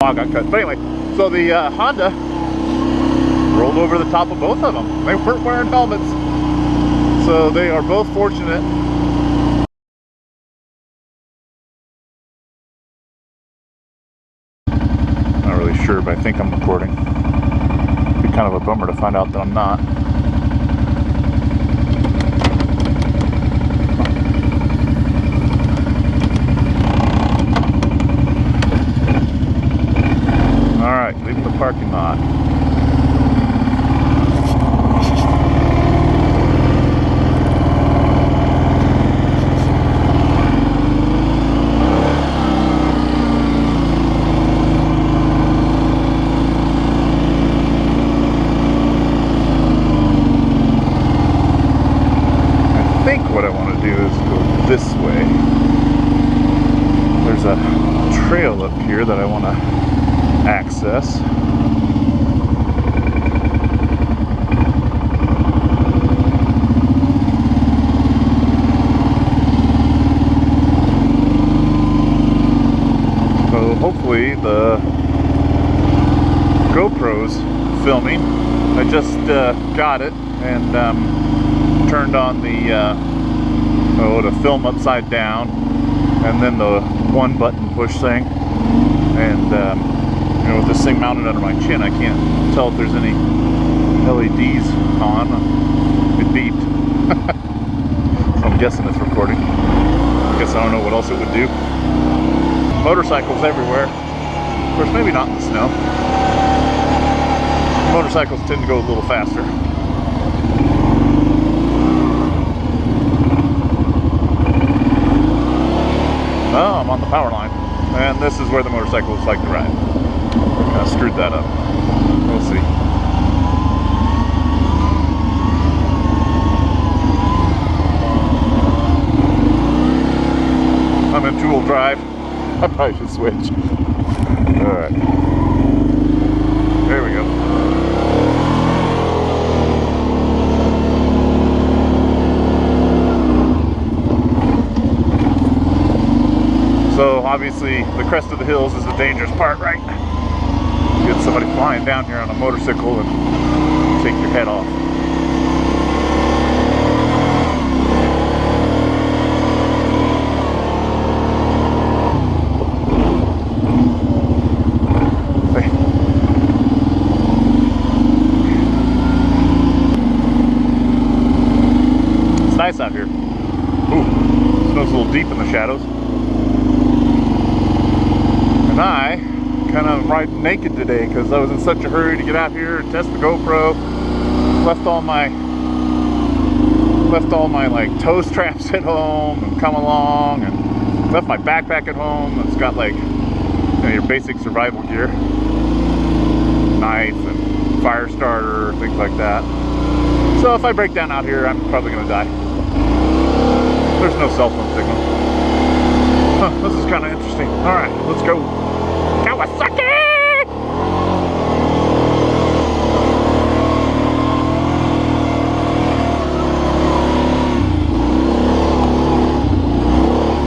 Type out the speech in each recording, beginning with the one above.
log got cut. But anyway, so the Honda rolled over the top of both of them. They weren't wearing helmets, so they are both fortunate. Not really sure, but I think I'm recording. It'd be kind of a bummer to find out that I'm not. Alright, leaving the parking lot. I think what I want to do is go this way. There's a trail up here that I want to access. So hopefully the GoPro's filming. I just got it and turned on the film upside down, and then the one button push thing, and you know, with this thing mounted under my chin, I can't tell if there's any LEDs on. It beeped. So I'm guessing it's recording. I guess I don't know what else it would do. Motorcycles everywhere. Of course, maybe not in the snow. Motorcycles tend to go a little faster. Oh, I'm on the power line. And this is where the motorcycles like to ride. Kind of screwed that up. We'll see. I'm in two-wheel drive. I probably should switch. Alright. There we go. So obviously the crest of the hills is the dangerous part, right? You get somebody flying down here on a motorcycle and take your head off. Hey. It's nice out here. Ooh, snow's a little deep in the shadows. And I kind of riding naked today because I was in such a hurry to get out here and test the GoPro. Left all my like toe straps at home and come along, and left my backpack at home. It's got like, you know, your basic survival gear, knife and fire starter, things like that. So if I break down out here, I'm probably gonna die. There's no cell phone signal. Huh, this is kind of interesting. All right, let's go. Kawasaki!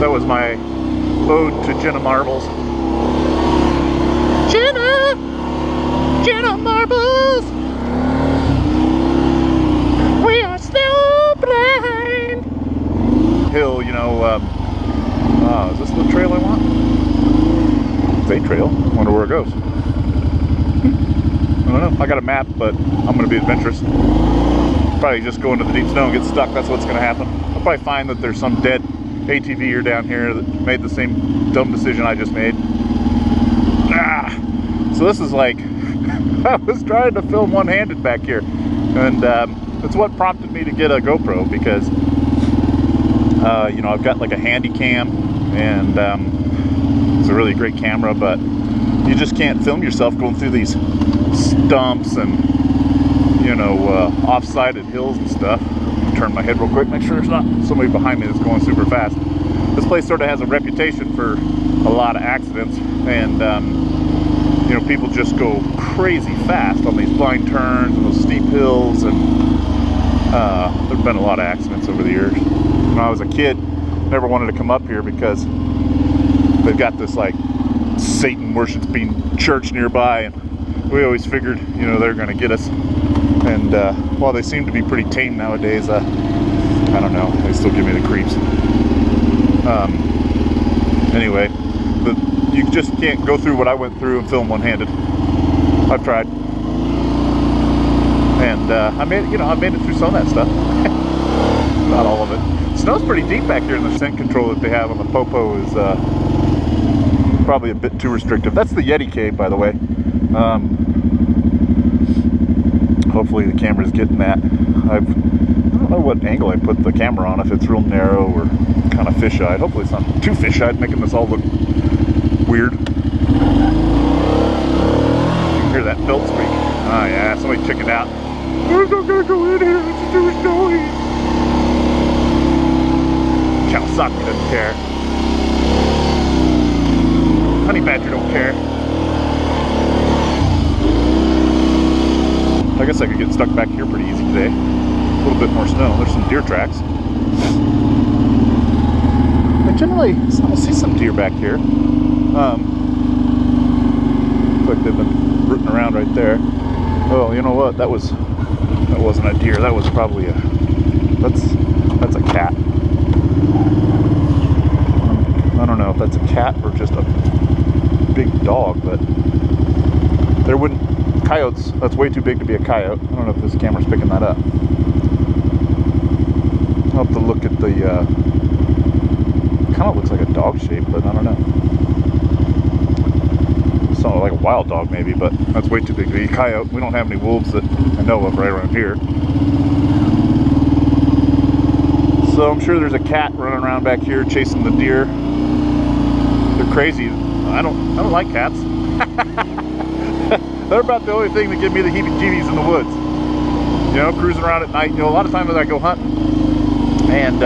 That was my ode to Jenna Marbles. Jenna Marbles! We are still blind! Hill, you know, is this the trail I want? It's a trail. I wonder where it goes. I don't know. I got a map, but I'm going to be adventurous. Probably just go into the deep snow and get stuck. That's what's going to happen. I'll probably find that there's some dead ATVer down here that made the same dumb decision I just made. So this is like, I was trying to film one-handed back here. And it's what prompted me to get a GoPro, because you know, I've got like a handy cam, and it's a really great camera, but you just can't film yourself going through these stumps and, you know, off-sided hills and stuff. Turn my head real quick, make sure there's not somebody behind me that's going super fast. This place sort of has a reputation for a lot of accidents, and you know, people just go crazy fast on these blind turns and those steep hills, and there've been a lot of accidents over the years. When I was a kid, never wanted to come up here because they've got this like Satan worshiping church nearby, and we always figured, you know, they're going to get us. And while they seem to be pretty tame nowadays, I don't know, they still give me the creeps. Anyway, you just can't go through what I went through and film one-handed. I've tried, and I made it through some of that stuff. Not all of it. Snow's pretty deep back here, and the scent control that they have on the Popo is probably a bit too restrictive. That's the Yeti cave, by the way. Hopefully the camera's getting that. I don't know what angle I put the camera on, if it's real narrow or kind of fisheye. Hopefully it's not too fisheye, making this all look weird. You can hear that belt squeak. Oh yeah, somebody chickened out. We're not gonna go in here, it's too snowy. Kawasaki doesn't care. Honey badger don't care. I guess I could get stuck back here pretty easy today. A little bit more snow. There's some deer tracks. I see some deer back here. Looks like they've been rooting around right there. Oh, you know what? That wasn't a deer. That was probably that's a cat. I don't know if that's a cat or just a big dog, but there wouldn't. Coyotes, that's way too big to be a coyote. I don't know if this camera's picking that up. I'll have to look at the, kind of looks like a dog shape, but I don't know. Something like a wild dog maybe, but that's way too big to be a coyote. We don't have any wolves that I know of right around here. So I'm sure there's a cat running around back here chasing the deer. They're crazy. I don't like cats. They're about the only thing that give me the heebie-jeebies in the woods. You know, cruising around at night. You know, a lot of times I go hunting, and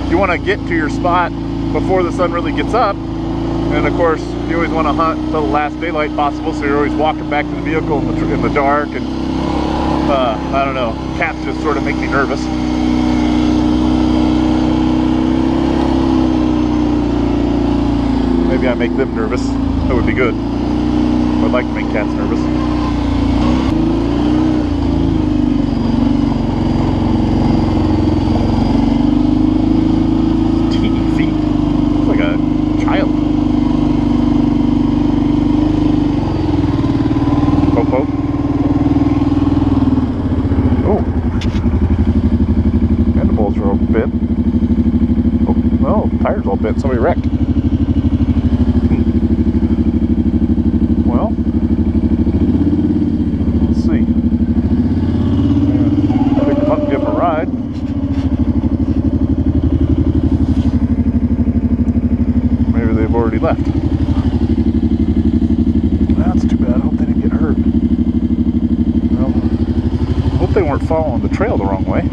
you want to get to your spot before the sun really gets up. And of course, you always want to hunt until the last daylight possible, so you're always walking back to the vehicle in the dark. And I don't know, cats just sort of make me nervous. Maybe I make them nervous. That would be good. I'd like to make cats nervous. Teeny feet. It's like a child. Popo. Oh. Mandibles are all bent. Oh, no, tires all bent. Somebody wrecked. Already left. That's too bad. I hope they didn't get hurt. Well, I hope they weren't following the trail the wrong way.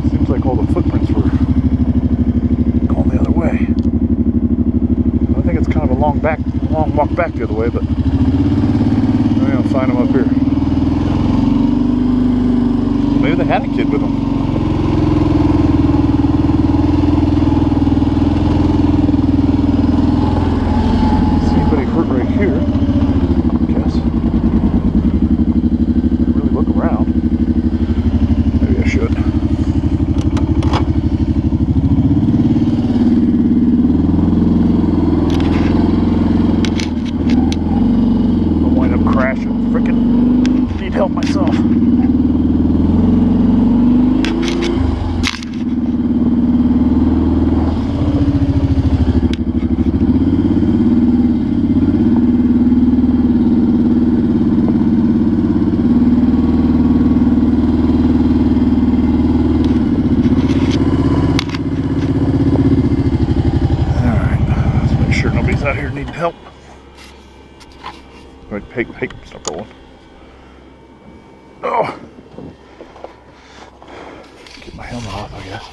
Seems like all the footprints were going the other way. I think it's kind of a long walk back the other way, but maybe I'll find them up here. Maybe they had a kid with them. Help myself. Out here needing help. Right, hey, stop rolling. Oh, get my helmet off, I guess.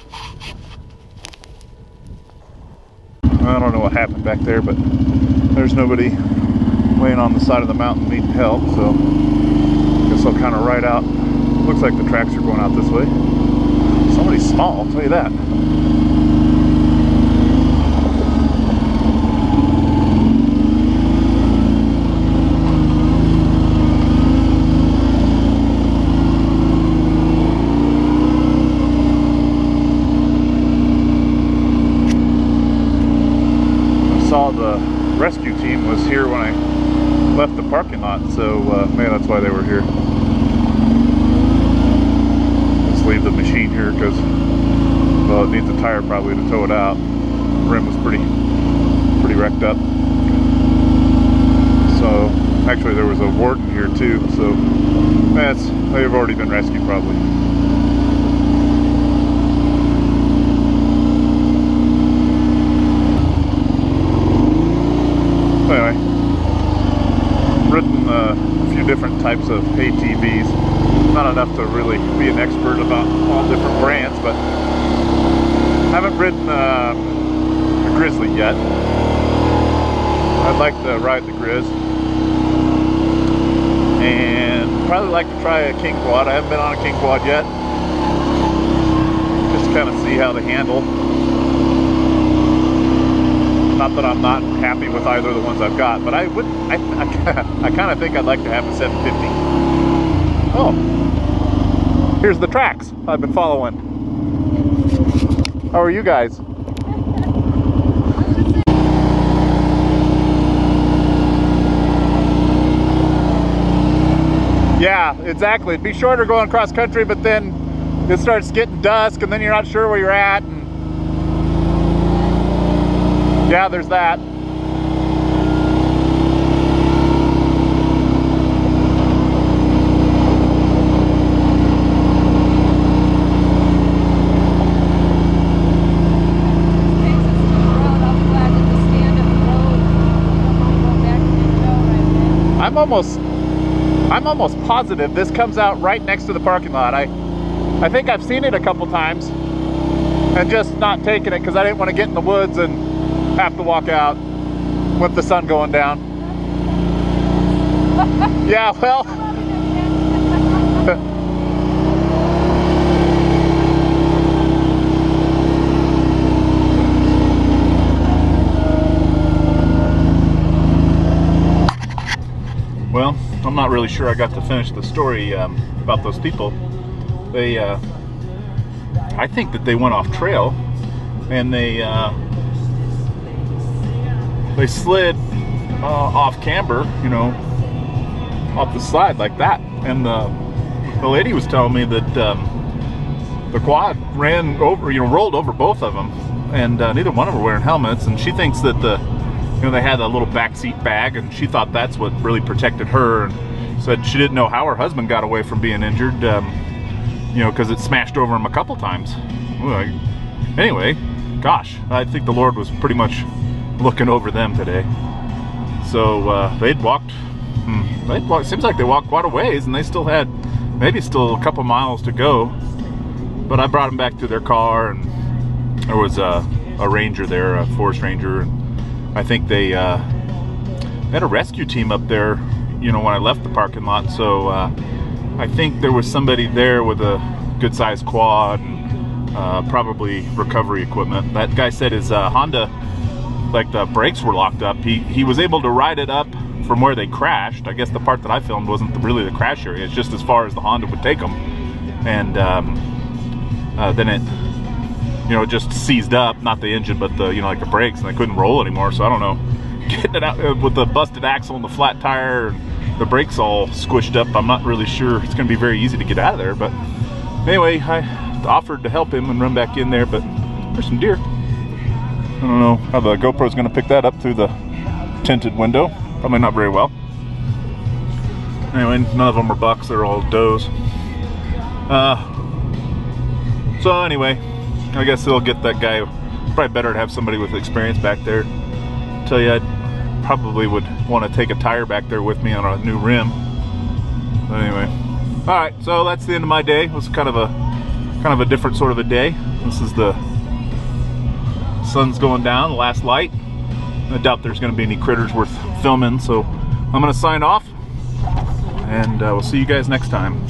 I don't know what happened back there, but there's nobody laying on the side of the mountain needing help, so I guess I'll kind of ride out. Looks like the tracks are going out this way. Somebody's small, I'll tell you that. rescue team was here when I left the parking lot, so maybe that's why they were here. Let's leave the machine here because, well, it needs a tire probably to tow it out. The rim was pretty wrecked up. So actually there was a warden here too, so they've already been rescued probably. Anyway, ridden a few different types of ATVs. Not enough to really be an expert about all different brands, but haven't ridden a Grizzly yet. I'd like to ride the Grizz, and probably like to try a King Quad. I haven't been on a King Quad yet, just to kind of see how they handle. Not that I'm not happy with either of the ones I've got, but I kind of think I'd like to have a 750. Oh, here's the tracks I've been following. How are you guys? Yeah, exactly. It'd be shorter going cross country, but then it starts getting dusk and then you're not sure where you're at. And yeah, there's that. I'm almost positive this comes out right next to the parking lot. I think I've seen it a couple times and just not taken it because I didn't want to get in the woods and have to walk out with the sun going down. Yeah, well. Well, I'm not really sure I got to finish the story about those people. They, I think that they went off trail and they slid off camber, you know, off the slide like that. And the lady was telling me that the quad ran over, you know, rolled over both of them, and neither one of them were wearing helmets. And she thinks that they had a little backseat bag, and she thought that's what really protected her, and said she didn't know how her husband got away from being injured, you know, because it smashed over him a couple times. Anyway, gosh, I think the Lord was pretty much looking over them today. So they'd walked, seems like they walked quite a ways, and they still had maybe still a couple miles to go. But I brought them back to their car, and there was a ranger there, a forest ranger, and I think they had a rescue team up there, you know, when I left the parking lot. So I think there was somebody there with a good-sized quad and probably recovery equipment. That guy said his Honda, like the brakes were locked up. He was able to ride it up from where they crashed. I guess the part that I filmed wasn't really the crash area. It's just as far as the Honda would take them. And then it, you know, just seized up, not the engine, but the, you know, like the brakes, and they couldn't roll anymore. So I don't know, getting it out with the busted axle and the flat tire and the brakes all squished up, I'm not really sure it's going to be very easy to get out of there. But anyway, I offered to help him and run back in there, but there's some deer. I don't know how the GoPro's going to pick that up through the tinted window. Probably not very well. Anyway, none of them are bucks, they're all does. So anyway, I guess they'll get that guy. Probably better to have somebody with experience back there. Tell you, I probably would want to take a tire back there with me on a new rim. But anyway, all right. So that's the end of my day. It was kind of a a different sort of a day. This is the sun's going down, the last light. I doubt there's going to be any critters worth filming, so I'm going to sign off, and we'll see you guys next time.